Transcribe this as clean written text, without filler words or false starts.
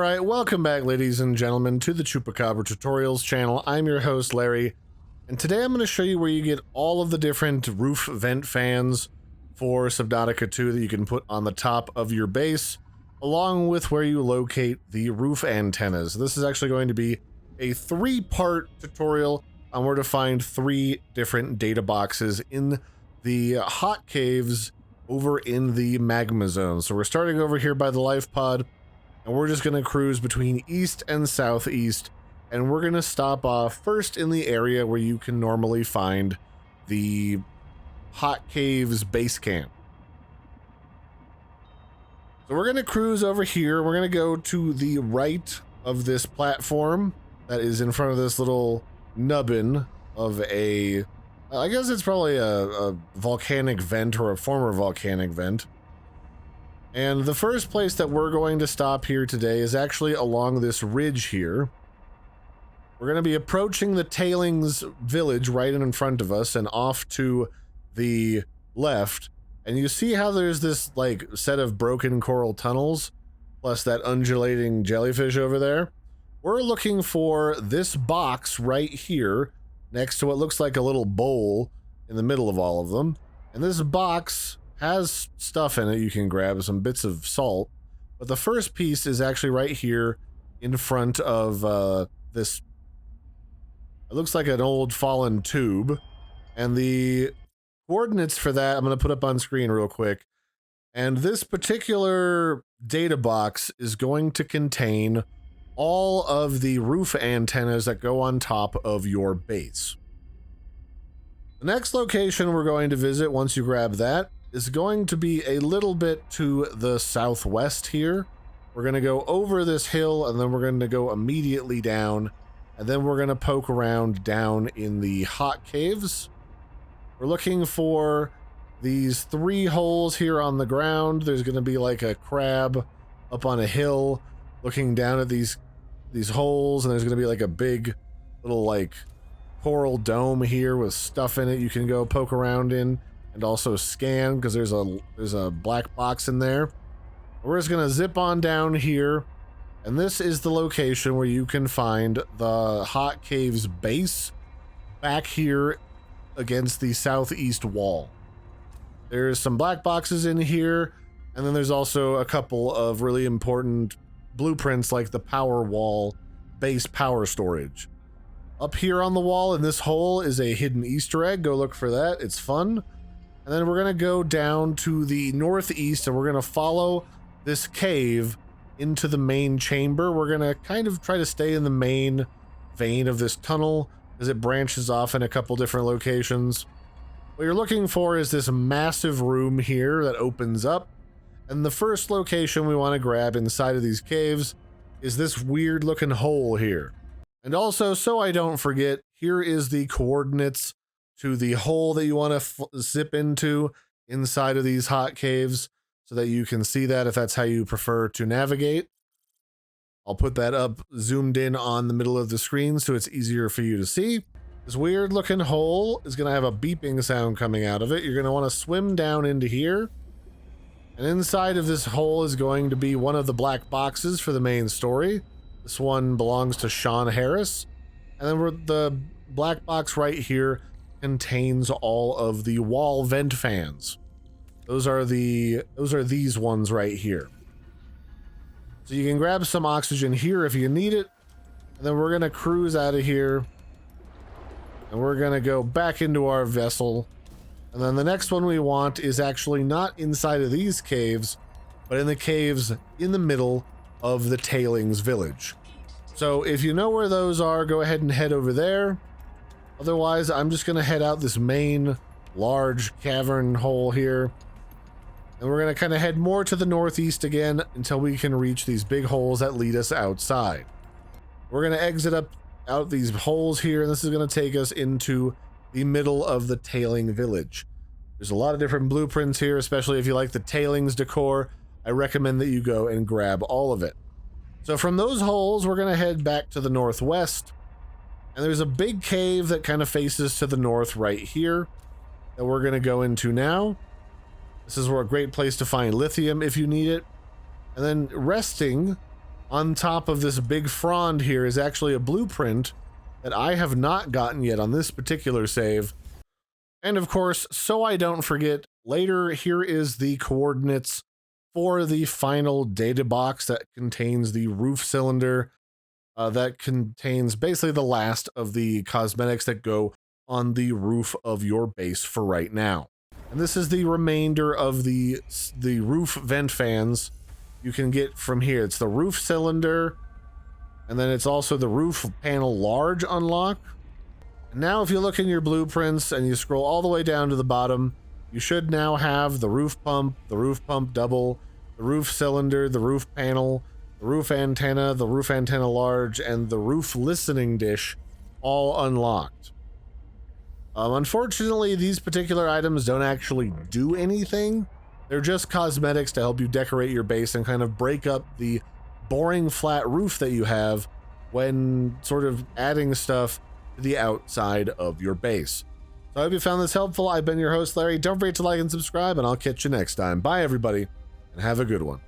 Alright, welcome back ladies and gentlemen to the Chupacabra tutorials channel. I'm your host Larry, and today I'm going to show you where you get all of the different roof vent fans for Subnautica 2 that you can put on the top of your base, along with where you locate the roof antennas. This is actually going to be a three-part tutorial on where to find three different data boxes in the hot caves over in the magma zone. So we're starting over here by the life pod, and we're just going to cruise between east and southeast, and we're going to stop off first in the area where you can normally find the hot caves base camp. So we're going to cruise over here. We're going to go to the right of this platform that is in front of this little nubbin of a, I guess it's probably a volcanic vent or a former volcanic vent. And the first place that we're going to stop here today is actually along this ridge here. We're going to be approaching the Tailings Village right in front of us and off to the left. And you see how there's this like set of broken coral tunnels plus that undulating jellyfish over there? We're looking for this box right here next to what looks like a little bowl in the middle of all of them. And this box has stuff in it you can grab, some bits of salt, but the first piece is actually right here in front of this, it looks like an old fallen tube, and the coordinates for that I'm going to put up on screen real quick. And this particular data box is going to contain all of the roof antennas that go on top of your base. The next location we're going to visit once you grab that is going to be a little bit to the southwest here. We're going to go over this hill, and then we're going to go immediately down, and then we're going to poke around down in the hot caves. We're looking for these three holes here on the ground. There's going to be like a crab up on a hill looking down at these holes, and there's going to be like a big little like coral dome here with stuff in it you can go poke around in and also scan, because there's a black box in there. We're just gonna zip on down here, and this is the location where you can find the hot caves base back here against the southeast wall. There's some black boxes in here, and then there's also a couple of really important blueprints like the power wall base power storage. Up here on the wall in this hole is a hidden Easter egg. Go look for that. It's fun. And then we're going to go down to the northeast, and we're going to follow this cave into the main chamber. We're going to kind of try to stay in the main vein of this tunnel as it branches off in a couple different locations. What you're looking for is this massive room here that opens up. And the first location we want to grab inside of these caves is this weird looking hole here. And also, so I don't forget, here is the coordinates to the hole that you want to zip into inside of these hot caves so that you can see that if that's how you prefer to navigate. I'll put that up zoomed in on the middle of the screen so it's easier for you to see. This weird looking hole is going to have a beeping sound coming out of it. You're going to want to swim down into here. And inside of this hole is going to be one of the black boxes for the main story. This one belongs to Sean Harris. And then the black box right here contains all of the wall vent fans. Those are these ones right here. So you can grab some oxygen here if you need it. And then we're going to cruise out of here. And we're going to go back into our vessel. And then the next one we want is actually not inside of these caves, but in the caves in the middle of the Tailings Village. So if you know where those are, go ahead and head over there. Otherwise, I'm just going to head out this main large cavern hole here. And we're going to kind of head more to the northeast again until we can reach these big holes that lead us outside. We're going to exit out these holes here, and this is going to take us into the middle of the Tailings Village. There's a lot of different blueprints here, especially if you like the Tailings decor. I recommend that you go and grab all of it. So from those holes, we're going to head back to the northwest. And there's a big cave that kind of faces to the north right here that we're going to go into now. This is a great place to find lithium if you need it. And then resting on top of this big frond here is actually a blueprint that I have not gotten yet on this particular save. And of course, so I don't forget, later here is the coordinates for the final data box that contains the roof cylinder, that contains basically the last of the cosmetics that go on the roof of your base for right now. And this is the remainder of the roof vent fans you can get from here. It's the roof cylinder, and then it's also the roof panel large unlock. And now if you look in your blueprints and you scroll all the way down to the bottom, you should now have the roof pump double, the roof cylinder, the roof panel, the roof antenna large, and the roof listening dish all unlocked. Unfortunately, these particular items don't actually do anything. They're just cosmetics to help you decorate your base and kind of break up the boring flat roof that you have when sort of adding stuff to the outside of your base. So I hope you found this helpful. I've been your host, Larry. Don't forget to like and subscribe, and I'll catch you next time. Bye, everybody, and have a good one.